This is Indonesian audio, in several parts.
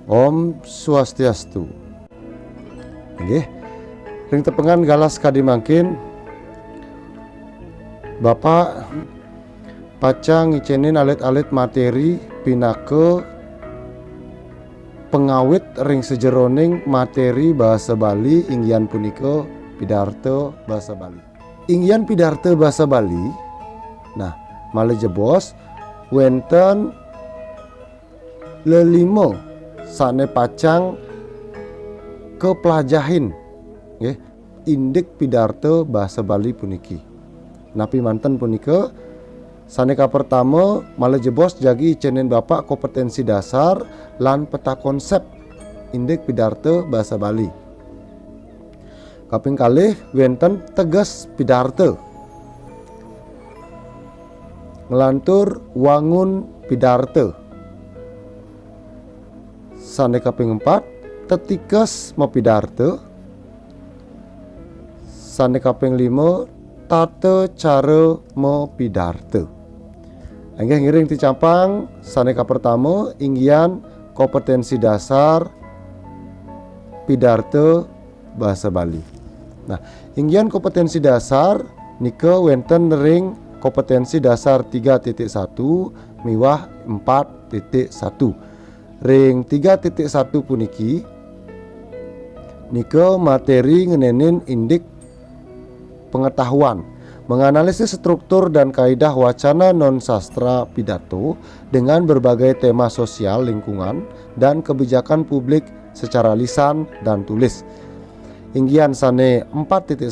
Om Swastiastu. Nggih. Ring tepengan galas kadimangkin Bapak pacang ngicenin alit-alit materi pinake pengawit ring sejeroning materi bahasa Bali inggian punika pidarto bahasa Bali. Inggian pidarto bahasa Bali. Nah, malejebos wenten lelimo sane pacang kepelajahin nggih indik pidarto bahasa Bali puniki. Napi manten punika saneka pertama malejebos jagi cenen Bapak kompetensi dasar lan peta konsep indik pidarto bahasa Bali. Kaping kalih wenten tegas pidarto. Ngelantur wangun pidarto. Sane kaping 4 tetikes mopidarto. Sane kaping 5 tata cara mopidarto. Anggih ngiring dicampang saneka pertama inggian kompetensi dasar pidarto bahasa Bali. Nah, inggian kompetensi dasar nika wenten ring kompetensi dasar 3.1 miwah 4.1. Ring 3.1 puniki nika materi ngenenin indik pengetahuan menganalisis struktur dan kaidah wacana non sastra pidato dengan berbagai tema sosial, lingkungan, dan kebijakan publik secara lisan dan tulis. Inggian sane 4.1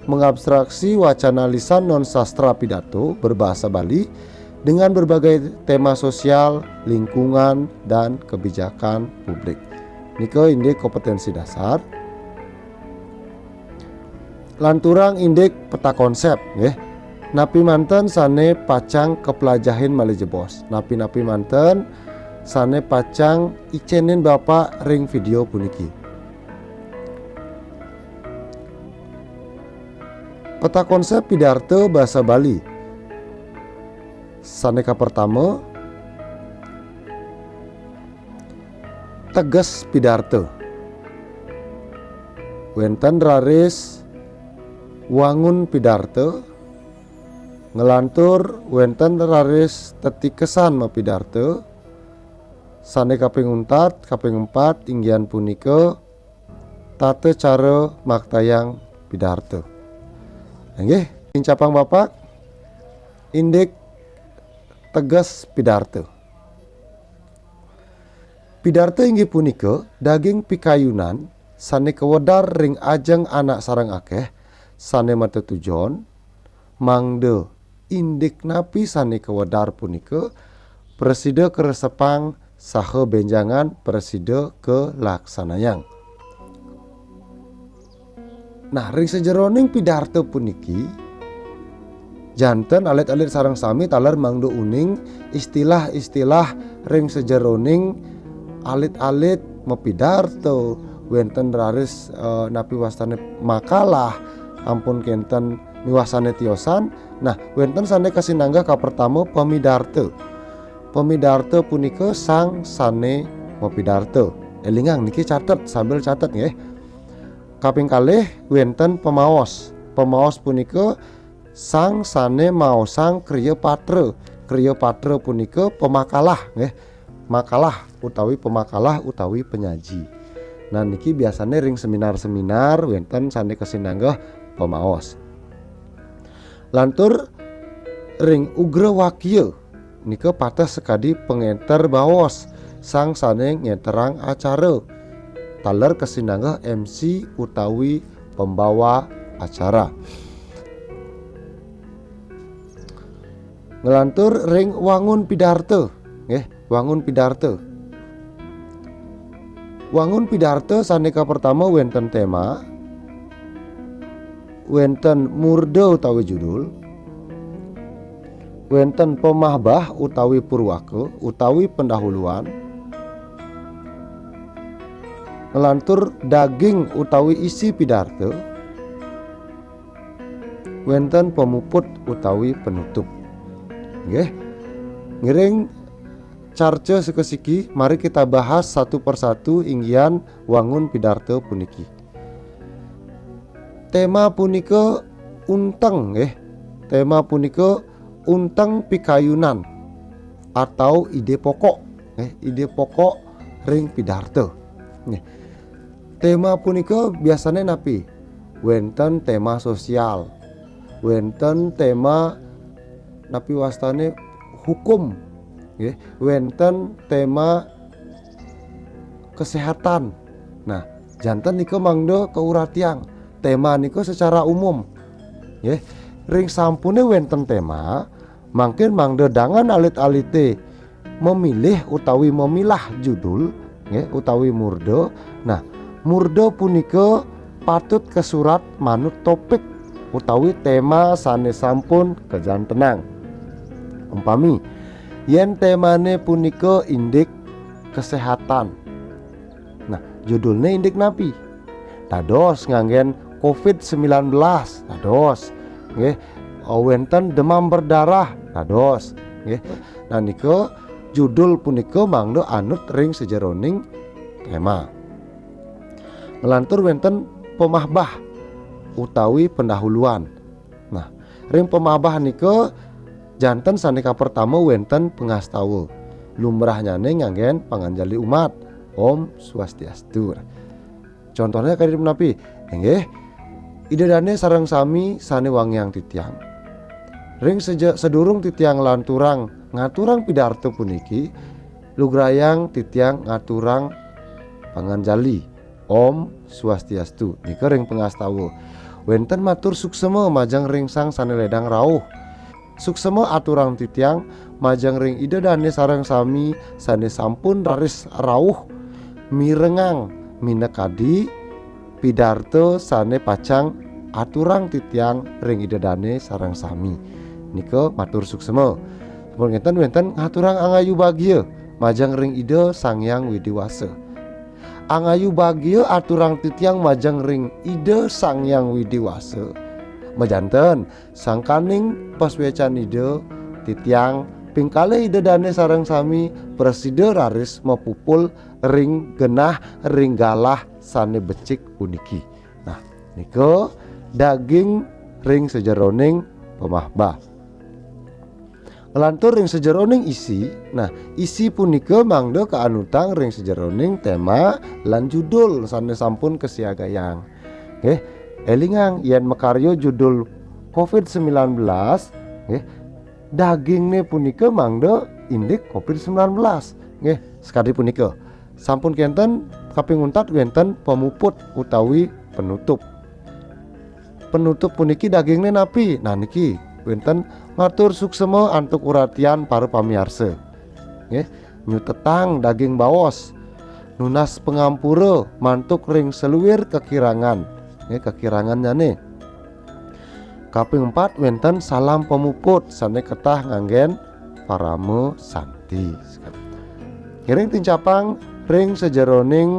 mengabstraksi wacana lisan non sastra pidato berbahasa Bali dengan berbagai tema sosial, lingkungan, dan kebijakan publik. Niko indik kompetensi dasar. Lanturang indik peta konsep nggih. Napi manten sane pacang kepelajahin malejebos. Napi manten sane pacang icenin Bapak ring video puniki. Peta konsep pidarto bahasa Bali. Saneka pertama tegas pidarto. Wenten raris wangun pidarto. Ngelantur wenten raris tetikesan pidarto. Sane kaping 4 inggian punika tata cara maktayang pidarto. Nggih, incapang Bapak indik tegas pidarto. Pidarto inggih punika daging pikayunan sane kewedar ring ajeng anak sareng akeh sane mata tujon mangde indik napi sane kewedar punika presida keresepang saha benjangan presida ke laksanayang. Nah, ring sejeroning pidarto puniki janten alit-alit sareng sami taler mangdo uning istilah-istilah ring sejeroning alit-alit mepidarto wenten raris napi wastane makalah ampun kenten miwasane tiosan. Nah, wenten sane kasinanggah ka pertama pemidarto. Pemidarto punika sang sane mepidarto. Elingang niki catet sambil catet nggih. Kaping kalih wenten pemaos. Pemaos punika sang sane maosang kriya patra. Kriya patra punika pemakalah nggih. Makalah utawi pemakalah utawi penyaji. Nah, niki biasanya ring seminar-seminar wenten sane kasinanggah pemaos. Lantur ring ugra wakya nika patah sekadi pengenter baos sang sane ngeterang acara. Taler kasinanggah MC utawi pembawa acara. Ngelantur ring wangun pidarto nggih, wangun pidarto. Wangun pidarto saneka pertama wenten tema, wenten murda utawi judul, wenten pemahbah utawi purwaka utawi pendahuluan, ngelantur daging utawi isi pidarto, wenten pemuput utawi penutup. Nggih, ngiring carce sekesiki, mari kita bahas satu persatu inggian wangun pidarto puniki. Tema punika unteng tema punika unteng pikayunan atau ide pokok ide pokok ring pidarto. Tema punika biasanya napi wenten tema sosial, wenten tema napi wastane hukum, wenten tema kesehatan. Nah, janten niko mangdo keuratiang tema niko secara umum. Ring sampune wenten tema, mungkin mangdo dangan alit-alite memilih utawi memilah judul, utawi murdo. Nah, murdo punika patut kesurat manut topik utawi tema sanes sampun kejantenang. Umpami yen temane punika indik kesehatan. Nah, judulnya indik napi? Dados nganggen COVID-19, dados wenten demam berdarah, dados Nah niko judul punika mangdo anut ring sejeroning tema. Melantur wenten pemahbah utawi pendahuluan. Nah, ring pemahbah niko janten saneka pertama wenten pengastawa. Lumrahnya nganggen panganjali umat Om Swastiastu. Contohnya kaya menapi idedane sareng sami sane wangyang titiang. Ring sedurung titiang lanturang ngaturang pidarto puniki, lugrayang titiang ngaturang panganjali Om Swastiastu. Nika ring pengastawa. Wenten matur suksema majang ringsang sane ledang rauh. Suksema aturang titiang majang ring idedane sareng sami sane sampun raris rauh mirengang minekadi pidarto sane pacang aturang titiang ring idedane sareng sami. Nika matur suksema. Mungkin wenten ngaturang angayu bagia majang ring ide Sangyang Widiwasa. Angayu bagia aturang titiang majang ring ide Sangyang Widiwasa. Majanten sangkaning paswecan ide titiang pingkale ide dane sareng sami preside raris mapupul ring genah ring galah sane becik puniki. Nah, niko daging ring sejeroning pemahbah. Lantur ring sejeroning isi. Nah, isi punika mangdo kaanutang ring sejeroning tema lan judul sane sampun kesiagayang. Elingang yen mekaryo judul COVID-19 dagingne punika mangdo indik COVID-19 sekali punika sampun kenten kaping untat wenten pemuput utawi penutup puniki dagingne napi. Nah niki wenten matur suksema antuk uratian para pamiarsa nyutetang daging bawos nunas pengampura mantuk ring seluwir kekirangan kekirangannya nih. Kaping 4 wenten salam pemuput sane ketah nganggen parame santi. Kiring tincapang ring sejeroning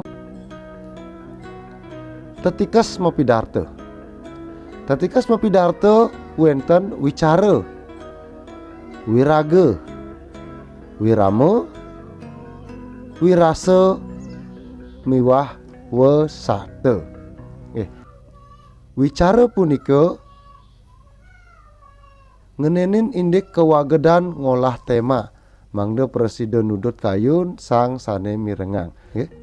tetikes mapidarto. Tetikes mapidarto wenten wicara, wirage, wirame, wirase, miwah wesate. Wicara punika ngenenin indik kewagedan ngolah tema mangdo presiden nudut kayun sang sane mirengang.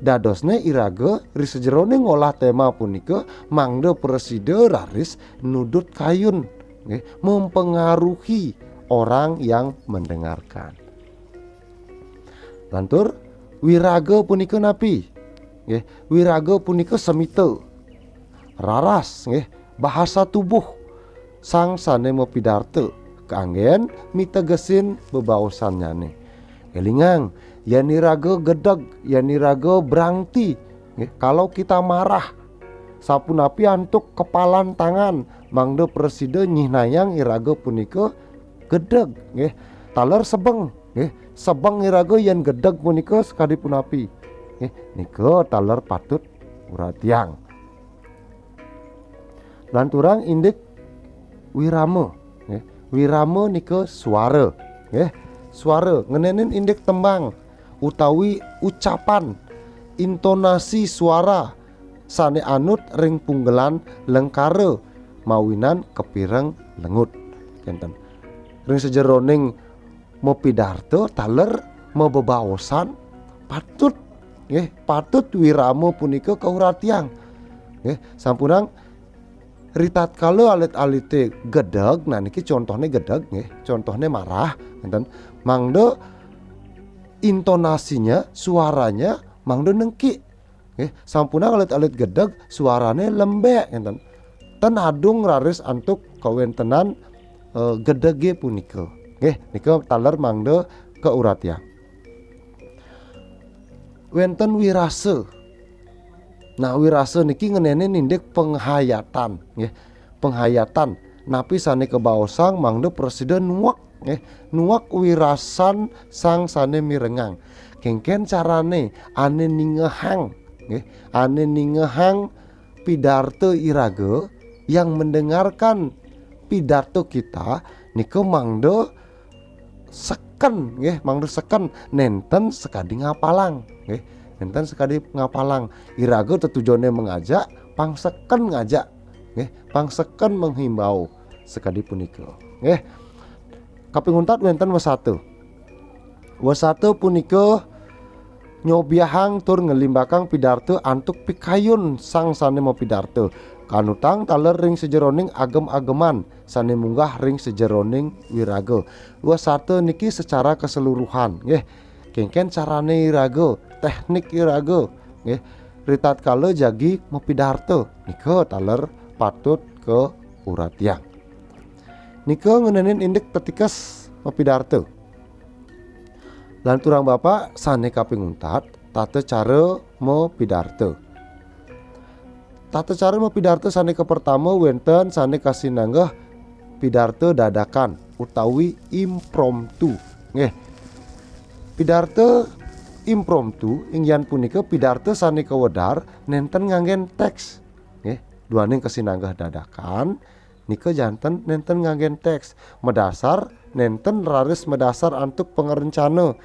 Dadosne iraga risejerone ngolah tema punika mangdo presiden raris nudut kayun mempengaruhi orang yang mendengarkan. Lantur wiraga punika napi? Wiraga punika semite raras bahasa tubuh sang sane mapidarto kanggen mitegesin bebaosannya nih. Elingang yaniraga gedeg yaniraga berangti kalau kita marah sapunapi antuk kepalan tangan mangdo presiden nyihnayang iraga punika gedeg taler sebeng sebeng iraga yang gedeg punika sekali punapi nika taler patut uratiang. Lanturang indik wirama wirama nika suara suara ngenenin indik tembang utawi ucapan, intonasi suara sane anut ring punggelan lengkare mawinan kepireng lengut enten. Ring sejeroning mopidarto taler mebebaosan patut nggih, patut wiramo punika kauratiang nggih. Sampunang ritat kalau alit-alite gedeg, nah niki contohnya gedeg nggih, contohnya marah enten. Mangdo intonasinya, suaranya mangdo nengki nggih. Sampunang alit-alit gedeg suarane lembek enten. Ten adung raris antuk kawentenan gedege punika nggih. Nika taler mangdo keuratian. Wenten wirase. Nah wirase niki ngenene nindek penghayatan nggih. Penghayatan napi sane kebaosang mangdo presiden nuak nggih. Nuak wirasan sang sane mirengang. Kengken carane ane ningehang nggih. Ane ningehang pidarto iraga yang mendengarkan pidato kita niku mangdo seken nggih, mangdo seken nenten sekadi ngapalang nggih. Nenten sekadi ngapalang iraga tetujone mengajak pangseken ngajak nggih, pangseken menghimbau sekadi punika nggih. Kaping 4 wenten wasatu. Wasatu punika nyobiahang tur ngelimbakang pidarto antuk pikayun sang sane mau pidarto. Kanutang taler ring sejeroning agem-ageman sane munggah ring sejeroning wiraga. Wasatu niki secara keseluruhan nggih. Kengken carane iraga, teknik iraga nggih. Ritat kala jagi mopidarto nika taler patut ke uratiang. Nika ngenenin indik tetikes mopidarto. Lan turang bapak sane kaping 4 tata cara mopidarto. Tata cara mopidarto sane ke pertama wenten sane kasinanggah pidarto dadakan utawi impromptu nggih. Pidarto impromptu ingyan punika pidarto sane kewedar nenten nganggen teks nggih. Duaning kasinanggah dadakan nika janten nenten nganggen teks. Medasar nenten raris medasar antuk pengerencana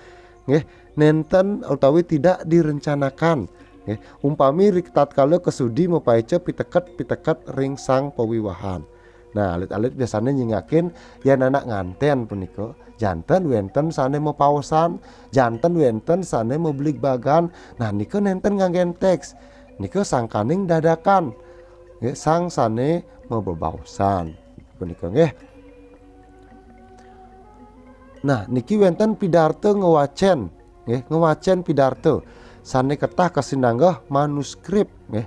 nggih. Nenten utawi tidak direncanakan nggih. Umpami ritat kala kesudi mapaice piteket ring sang pewiwahan. Nah alit-alit biasanya nyingakin ya anak nganten punika. Janten wenten sane mapaosan, janten wenten sane meblik bagan. Nah nika nenten nganggen teks. Nika sangkaning dadakan nggih, sang sane mebebaosan punika nggih. Nah niki wenten pidarto ngewacen nggih, ngewacen pidarto sane ketah kasinanggah manuskrip nggih.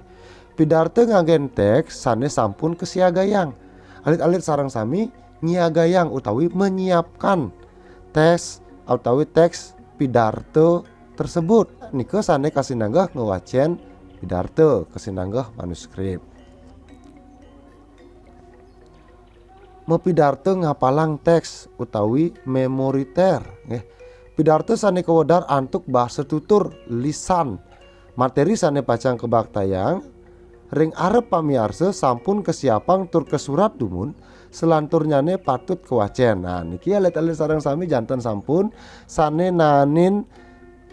Pidarto nganggen teks sane sampun kesiagayang. Alit-alit sareng sami nyiagayang utawi menyiapkan teks utawi teks pidarto tersebut. Nika sane kasinanggah ngewacen pidarto kasinanggah manuskrip. Mepidarto ngapalang teks utawi memoriter nggih. Pidarto sane kewedar antuk bahasa tutur lisan. Materi sane pacang kebaktayang ring arep pamiarsa sampun kesiapang tur kesurat dumun selanturnyane patut kewacen. Nah niki alit-alit sareng sami janten sampun sane nanin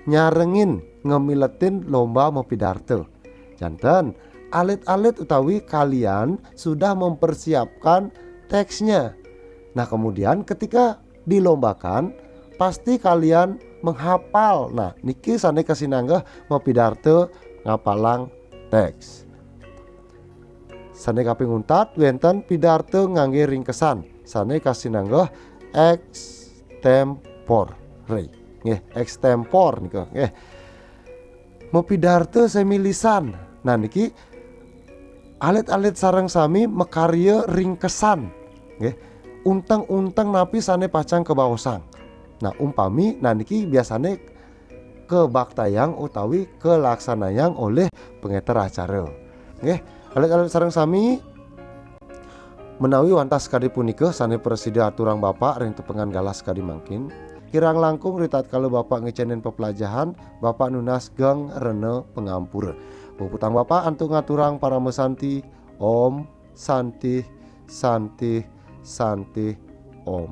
nyarengin ngemiletin lomba mepidarto. Janten alit-alit utawi kalian sudah mempersiapkan teksnya. Nah kemudian ketika dilombakan pasti kalian menghafal. Nah niki sane kasinanggah mopidarto ngapalang teks. Sane kaping 4 wenten pidarto ngangge ringkesan sane kasinanggah extempore nggih, extempore nika nggih. Mopidarto semi lisan. Nah niki alit-alit sareng sami mekarya ringkesan nggih. Unteng-unteng napi sane pacang kebaosang. Nah umpami nah niki biasane kebaktayang utawi kelaksanayang oleh pengeter acara nggih. Alit-alit sareng sami menawi wantas kadi punika sane presida aturang bapak ring tepengan galas kadi mangkin. Kirang langkung ritat kalau bapak ngecenen pepelajahan bapak nunas gang rene pengampur. Puputang bapak antuk ngaturang para mesanti. Om santi santi santi om.